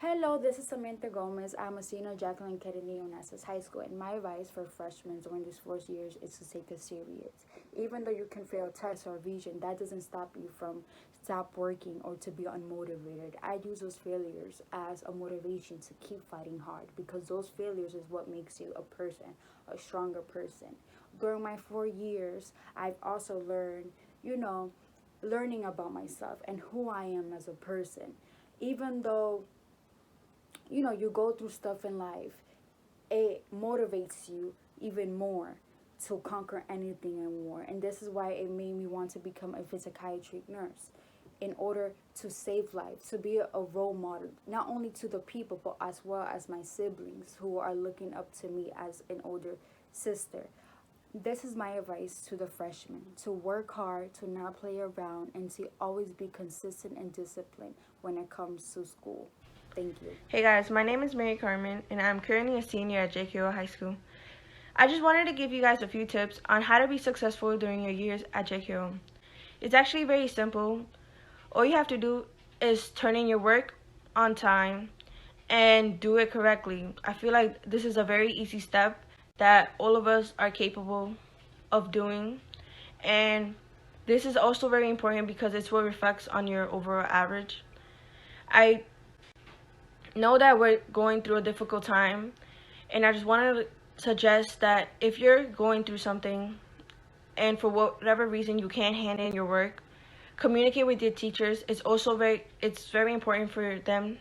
Hello, this is Samantha Gomez. I'm a senior Jacqueline Kennedy Onassis High School, and my advice for freshmen during these 4 years is to take it serious. Even though you can fail tests or revision, that doesn't stop you from stop working or to be unmotivated. I use those failures as a motivation to keep fighting hard because those failures is what makes you a person, a stronger person. During my 4 years, I've also learned, learning about myself and who I am as a person. Even though you go through stuff in life, it motivates you even more to conquer anything and more. And this is why it made me want to become a psychiatric nurse in order to save lives, to be a role model, not only to the people, but as well as my siblings who are looking up to me as an older sister. This is my advice to the freshmen to work hard, to not play around, and to always be consistent and disciplined when it comes to school. Thank you. Hey guys, my name is Mary Carmen, and I'm currently a senior at JKO High School. I just wanted to give you guys a few tips on how to be successful during your years at JKO. It's actually very simple. All you have to do is turn in your work on time and do it correctly. I feel like this is a very easy step that all of us are capable of doing, and this is also very important because it's what reflects on your overall average. I know that we're going through a difficult time, and I just wanted to suggest that if you're going through something and for whatever reason you can't hand in your work, communicate with your teachers. It's very important for them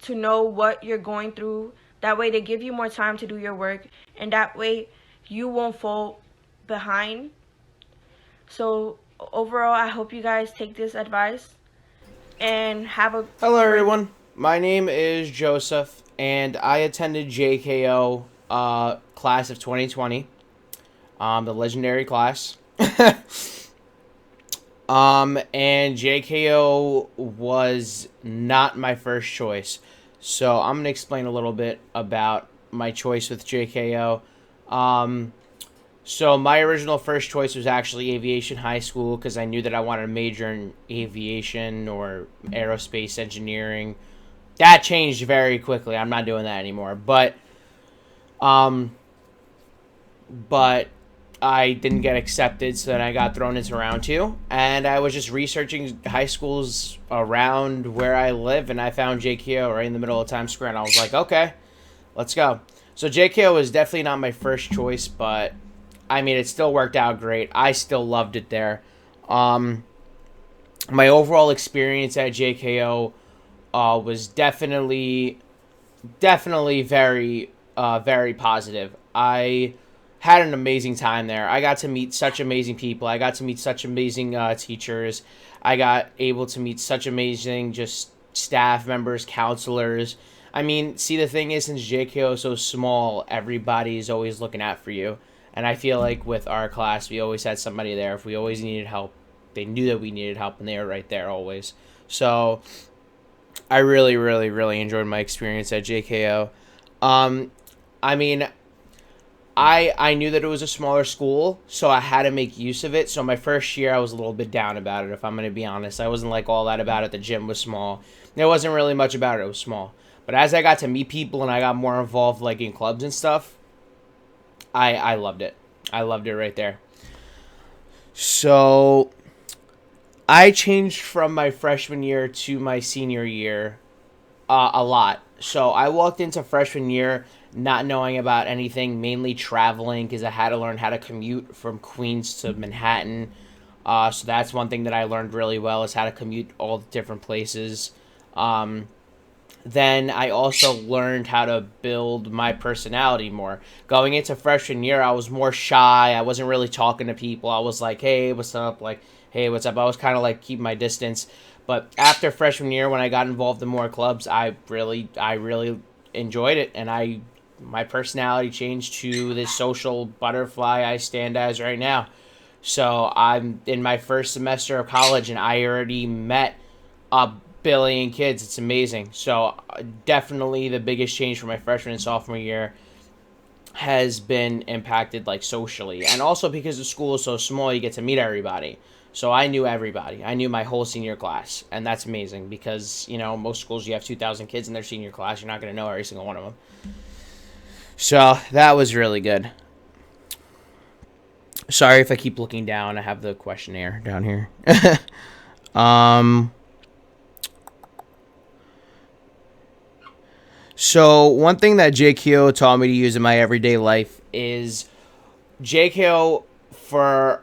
to know what you're going through. That way they give you more time to do your work, and that way you won't fall behind. So overall, I hope you guys take this advice and have a Hello, great everyone. My name is Joseph, and I attended JKO class of 2020, the legendary class. And JKO was not my first choice. So I'm going to explain a little bit about my choice with JKO. Um, so my original first choice was actually aviation high school because I knew that I wanted to major in aviation or aerospace engineering. That changed very quickly. I'm not doing that anymore. Um, but I didn't get accepted, so then I got thrown into round two, and I was just researching high schools around where I live, and I found JKO right in the middle of Times Square, and I was like, okay, let's go. So JKO was definitely not my first choice, but I mean, it still worked out great. I still loved it there. Um, my overall experience at JKO was definitely very positive. I had an amazing time there. I got to meet such amazing people. I got to meet such amazing teachers. I got able to meet such amazing just staff members, counselors. I mean, see, the thing is, since JKO is so small, everybody's always looking out for you. And I feel like with our class, we always had somebody there. If we always needed help, they knew that we needed help, and they were right there always. So I really enjoyed my experience at JKO. Um, I mean, I knew that it was a smaller school, so I had to make use of it. So my first year, I was a little bit down about it. If I'm gonna be honest, I wasn't like all that about it. The gym was small. There wasn't really much about it. It was small. But as I got to meet people and I got more involved, like in clubs and stuff, I loved it. I loved it right there. So I changed from my freshman year to my senior year a lot. So I walked into freshman year not knowing about anything, mainly traveling because I had to learn how to commute from Queens to Manhattan. So that's one thing that I learned really well is how to commute all the different places. Um, then I also learned how to build my personality more. Going into freshman year, I was more shy. I wasn't really talking to people. I was like, hey, what's up? Like, hey, what's up? I was kind of like keep my distance. But after freshman year, when I got involved in more clubs, I really enjoyed it, and my personality changed to this social butterfly I stand as right now. So I'm in my first semester of college, and I already met a billion kids. It's amazing. So definitely the biggest change from my freshman and sophomore year has been impacted like socially, and also because the school is so small, you get to meet everybody. So I knew everybody. I knew my whole senior class, and that's amazing because most schools you have 2,000 kids in their senior class. You're not going to know every single one of them. So that was really good. Sorry if I keep looking down. I have the questionnaire down here. um. So one thing that JKO taught me to use in my everyday life is JKO for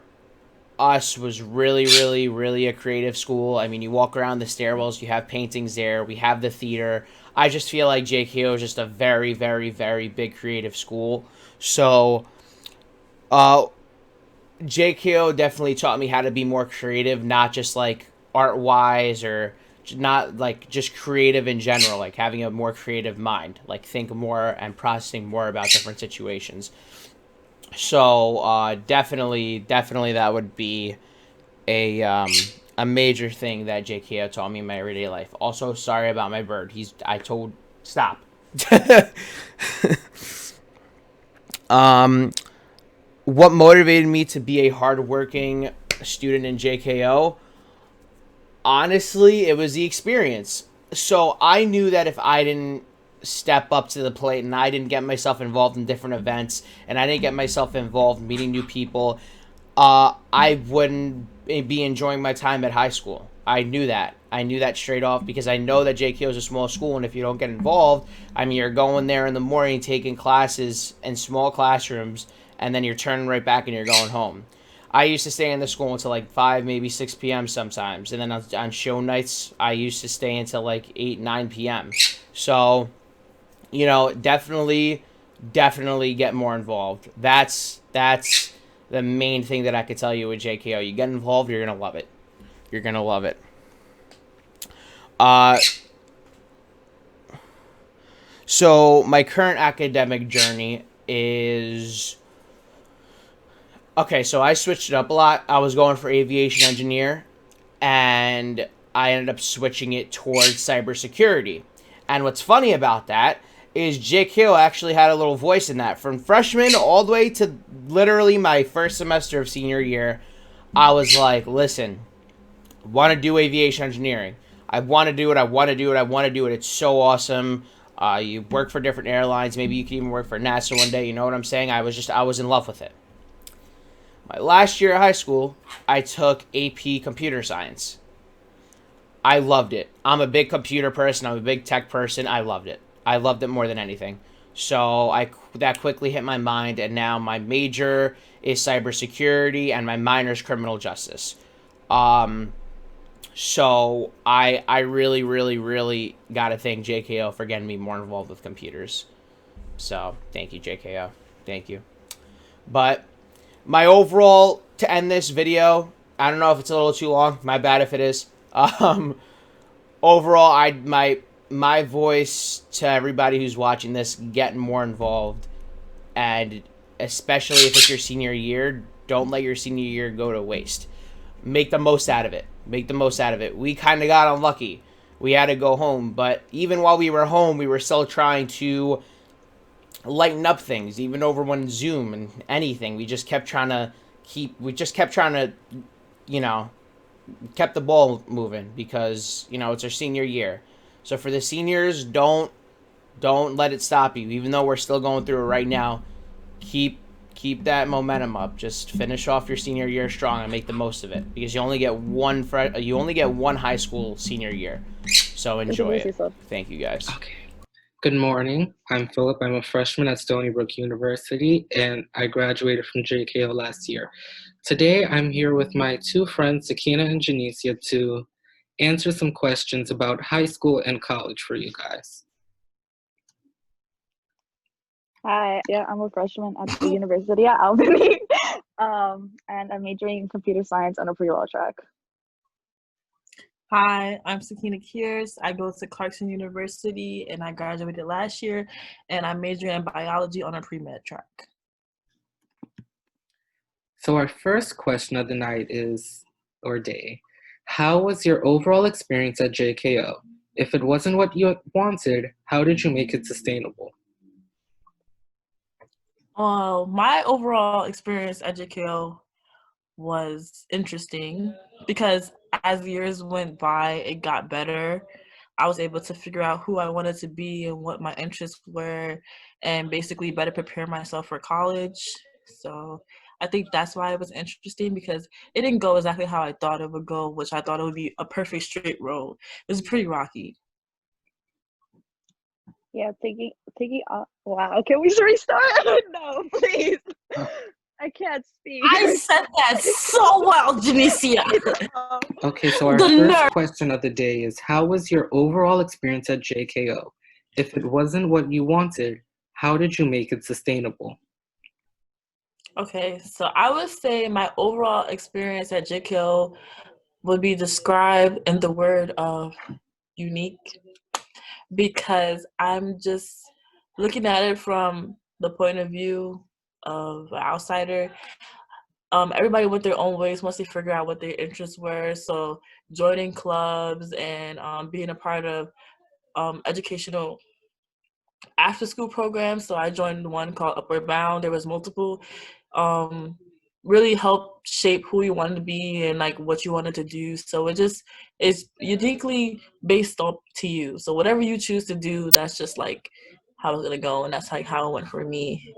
us was really, really, really a creative school. I mean, you walk around the stairwells, you have paintings there, we have the theater. I just feel like JKO is just a very, very, very big creative school. So, uh, JKO definitely taught me how to be more creative, not just like art wise or not like just creative in general, like having a more creative mind, like think more and processing more about different situations. So definitely that would be a major thing that JKO taught me in my everyday life. Also, sorry about my bird. I told stop. um, what motivated me to be a hardworking student in JKO? Honestly, it was the experience. So I knew that if I didn't step up to the plate and I didn't get myself involved in different events and I didn't get myself involved meeting new people, I wouldn't be enjoying my time at high school. I knew that. I knew that straight off because I know that JKO is a small school, and if you don't get involved, I mean, you're going there in the morning, taking classes in small classrooms, and then you're turning right back and you're going home. I used to stay in the school until like 5, maybe 6 p.m. sometimes. And then on show nights, I used to stay until like 8, 9 p.m. So, definitely get more involved. That's the main thing that I could tell you with JKO. You get involved, you're going to love it. You're going to love it. Uh, so my current academic journey is okay. So I switched it up a lot. I was going for aviation engineer, and I ended up switching it towards cybersecurity. And what's funny about that is JKO actually had a little voice in that. From freshman all the way to literally my first semester of senior year, I was like, listen, want to do aviation engineering. I want to do it. I want to do it. I want to do it. It's so awesome. You work for different airlines. Maybe you can even work for NASA one day. You know what I'm saying? I was in love with it. My last year of high school, I took AP Computer Science. I loved it. I'm a big computer person. I'm a big tech person. I loved it. I loved it more than anything. So that quickly hit my mind, and now my major is cybersecurity and my minor is criminal justice. Um, so I really, really, really gotta thank JKO for getting me more involved with computers. So thank you, JKO. Thank you. But my overall to end this video, I don't know if it's a little too long. My bad if it is. Um, overall, my voice to everybody who's watching this, getting more involved, and especially if it's your senior year, don't let your senior year go to waste. Make the most out of it. Make the most out of it. We kind of got unlucky. We had to go home, but even while we were home, we were still trying to lighten up things, even over on Zoom and anything. We just kept trying to, you know, kept the ball moving because, it's our senior year. So for the seniors, don't let it stop you. Even though we're still going through it right now, keep that momentum up. Just finish off your senior year strong and make the most of it because you only get one high school senior year. So enjoy it. Thank you guys. Okay. Good morning. I'm Philip. I'm a freshman at Stony Brook University, and I graduated from JKO last year. Today, I'm here with my two friends, Sakina and Janicia, to answer some questions about high school and college for you guys. Hi, yeah, I'm a freshman at the University at Albany, and I'm majoring in computer science on a pre-law track. Hi, I'm Sakina Kiers. I go to Clarkson University and I graduated last year, and I'm majoring in biology on a pre-med track. So our first question of the night is, or day, how was your overall experience at JKO? If it wasn't what you wanted, how did you make it sustainable? My overall experience at JKO was interesting because as the years went by, it got better. I was able to figure out who I wanted to be and what my interests were, and basically better prepare myself for college. So I think that's why it was interesting, because it didn't go exactly how I thought it would go, which I thought it would be a perfect straight road. It was pretty rocky. Yeah, taking wow, can we restart? No, please. I can't speak. I said that so well, Janicia. Okay, so our The first nerve. question of the day is, how was your overall experience at JKO? If it wasn't what you wanted, how did you make it sustainable? Okay, so I would say my overall experience at JKO would be described in the word of unique, because I'm just looking at it from the point of view of an outsider. Everybody went their own ways once they figure out what their interests were. So joining clubs and being a part of educational after school programs. So I joined one called Upward Bound. There was multiple. Um, really helped shape who you wanted to be and like what you wanted to do. So it just is uniquely based up to you. So whatever you choose to do, that's just like how it's gonna go, and that's like how it went for me.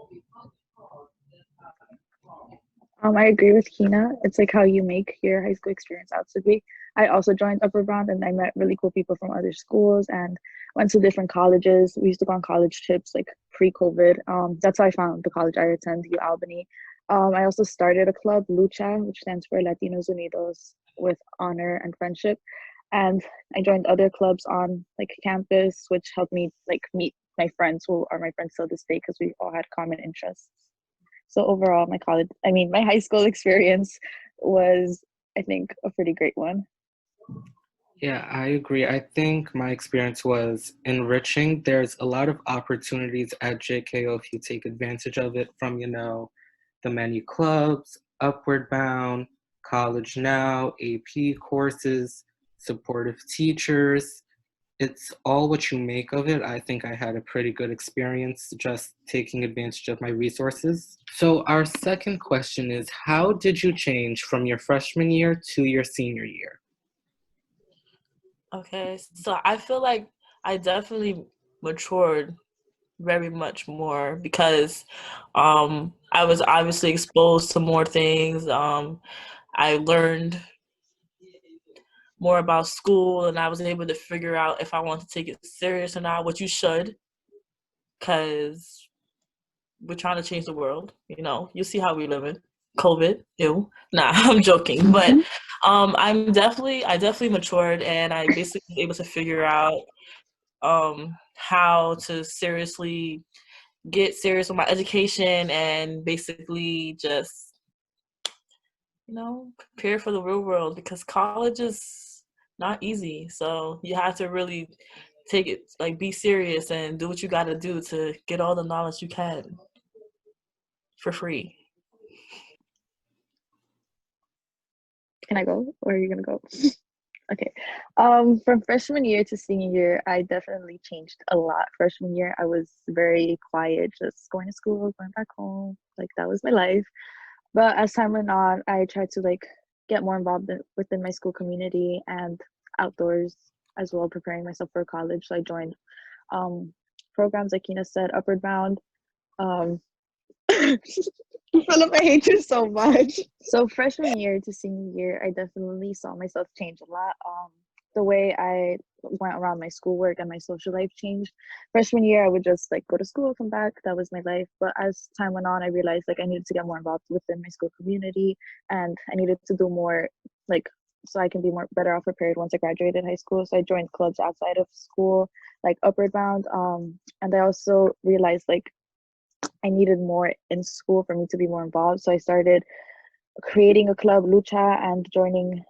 I agree with Kina. It's like how you make your high school experience out to be. I also joined Upper Bound and I met really cool people from other schools and went to different colleges. We used to go on college trips like pre-COVID. That's how I found the college I attend, U Albany. I also started a club, Lucha, which stands for Latinos Unidos with Honor and Friendship. And I joined other clubs on like campus, which helped me like meet my friends who are my friends till this day because we all had common interests. So overall, my high school experience was, I think, a pretty great one. Yeah, I agree. I think my experience was enriching. There's a lot of opportunities at JKO if you take advantage of it, from, the many clubs, Upward Bound, College Now, AP courses, supportive teachers. It's all what you make of it. I think I had a pretty good experience just taking advantage of my resources. So, our second question is, how did you change from your freshman year to your senior year? Okay, so I feel like I definitely matured very much more because I was obviously exposed to more things. I learned more about school, and I was able to figure out if I want to take it serious or not, which you should, because we're trying to change the world. You see how we live in COVID. Ew. Nah, I'm joking, but Mhm. I definitely matured, and I basically was able to figure out how to seriously get serious with my education and basically just prepare for the real world, because college is not easy. So you have to really take it, like, be serious and do what you got to do to get all the knowledge you can for free. Can I go, or are you gonna go? Okay. From freshman year to senior year, I definitely changed a lot. Freshman year, I was very quiet, just going to school, going back home. Like that was my life. But as time went on, I tried to like get more involved within my school community and outdoors as well, preparing myself for college. So I joined um, programs like Kina said, Upward Bound. Um, Philip, I hate you so much. So freshman year to senior year, I definitely saw myself change a lot. The way I went around my schoolwork and my social life changed. Freshman year, I would just like go to school, come back. That was my life. But as time went on, I realized like I needed to get more involved within my school community, and I needed to do more like so I can be more better off prepared once I graduated high school. So I joined clubs outside of school, like Upward Bound. And I also realized like I needed more in school for me to be more involved. So I started creating a club, Lucha, and joining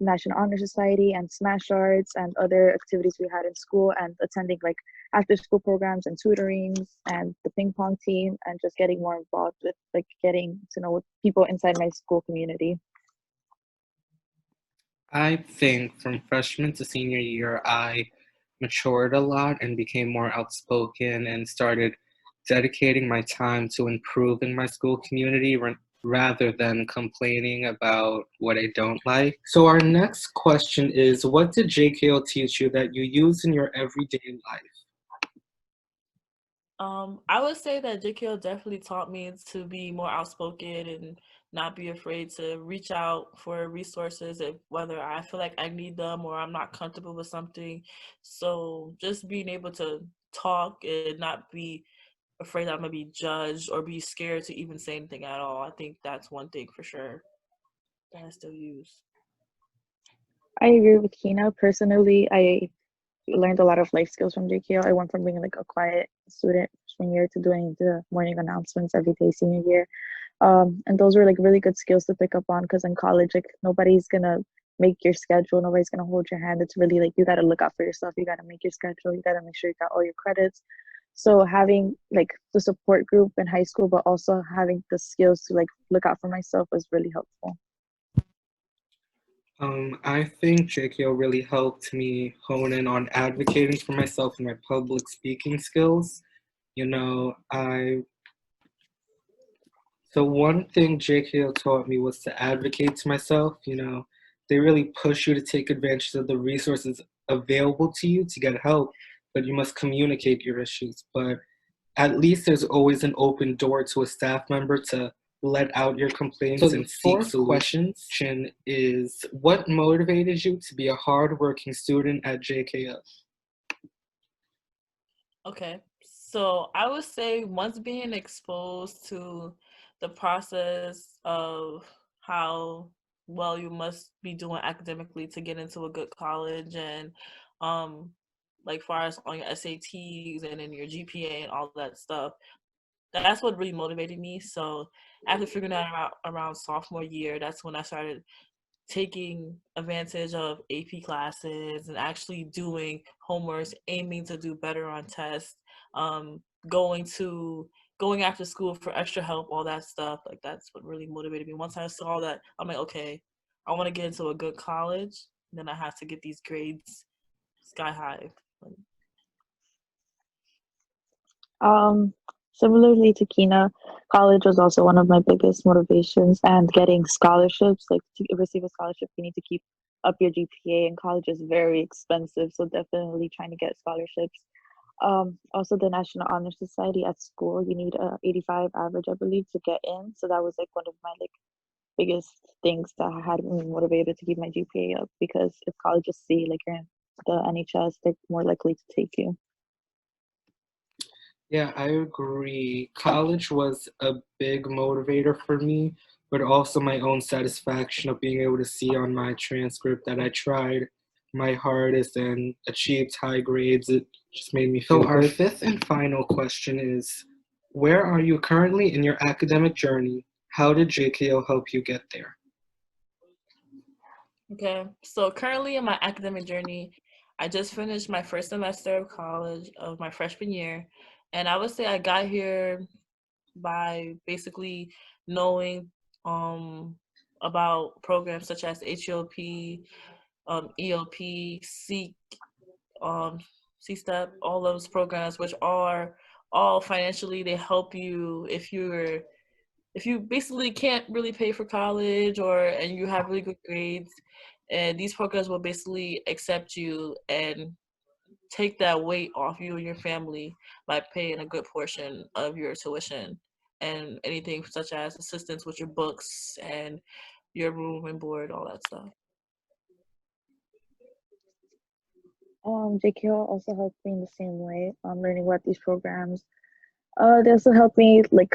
National Honor Society and Smash Arts and other activities we had in school, and attending like after school programs and tutorings and the ping pong team, and just getting more involved with like getting to know people inside my school community. I think from freshman to senior year, I matured a lot and became more outspoken and started dedicating my time to improving my school community rather than complaining about what I don't like. So our next question is, what did JKO teach you that you use in your everyday life? I would say that JKL definitely taught me to be more outspoken and not be afraid to reach out for resources if whether I feel like I need them or I'm not comfortable with something. So just being able to talk and not be afraid that I'm gonna be judged or be scared to even say anything at all. I think that's one thing for sure that I still use. I agree with Kina. Personally, I learned a lot of life skills from JKO. I went from being like a quiet student freshman year to doing the morning announcements every day senior year. And those were like really good skills to pick up on because in college, like nobody's gonna make your schedule, nobody's gonna hold your hand. It's really like you gotta look out for yourself. You gotta make your schedule. You gotta make sure you got all your credits. So having like the support group in high school, but also having the skills to like look out for myself was really helpful. I think JKO really helped me hone in on advocating for myself and my public speaking skills. You know, I So one thing JKO taught me was to advocate to myself. They really push you to take advantage of the resources available to you to get help, but you must communicate your issues. But at least there's always an open door to a staff member to let out your complaints and seek solutions. Question is, what motivated you to be a hardworking student at JKO? Okay. So I would say once being exposed to the process of how well you must be doing academically to get into a good college and um like far as on your SATs and then your GPA and all that stuff, that's what really motivated me. So after figuring that out around sophomore year, that's when I started taking advantage of AP classes and actually doing homeworks, aiming to do better on tests, going to going after school for extra help, all that stuff. Like that's what really motivated me. Once I saw that, I'm like, okay, I want to get into a good college. Then I have to get these grades sky high. Um, Similarly to Kina, college was also one of my biggest motivations, and getting scholarships, like to receive a scholarship, you need to keep up your GPA, and college is very expensive, so definitely trying to get scholarships. Also the National Honor Society at school, you need a 85 average, I believe, to get in. So that was like one of my like biggest things that had me motivated to keep my GPA up because if colleges see like you're in the NHS, they're more likely to take you. Yeah, I agree. College was a big motivator for me, but also my own satisfaction of being able to see on my transcript that I tried my hardest and achieved high grades. It just made me feel our good. Fifth and final question is, where are you currently in your academic journey? How did JKO help you get there? Okay, so currently in my academic journey, I just finished my first semester of college of my freshman year, and I would say I got here by basically knowing um about programs such as HELP, ELP, SEEK, um, C-STEP, all those programs, which are all financially they help you if you basically can't really pay for college or and you have really good grades, and these programs will basically accept you and take that weight off you and your family by paying a good portion of your tuition and anything such as assistance with your books and your room and board, all that stuff. JKO also helped me in the same way, learning about these programs. They also helped me like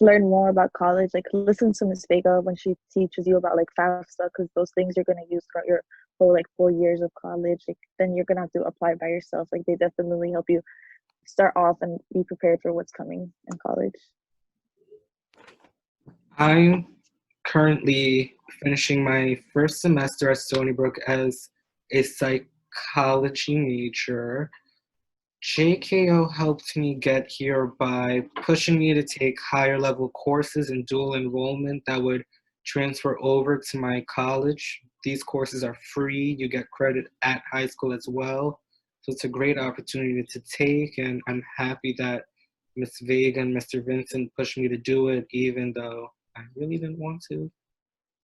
learn more about college, like listen to Miss Vega when she teaches you about like FAFSA, because those things you're gonna use throughout your whole like 4 years of college. Like then you're gonna have to apply by yourself. Like they definitely help you start off and be prepared for what's coming in college. I'm currently finishing my first semester at Stony Brook as a psychology major. JKO helped me get here by pushing me to take higher level courses in dual enrollment that would transfer over to my college. These courses are free, you get credit at high school as well. So it's a great opportunity to take, and I'm happy that Ms. Vega and Mr. Vincent pushed me to do it, even though I really didn't want to.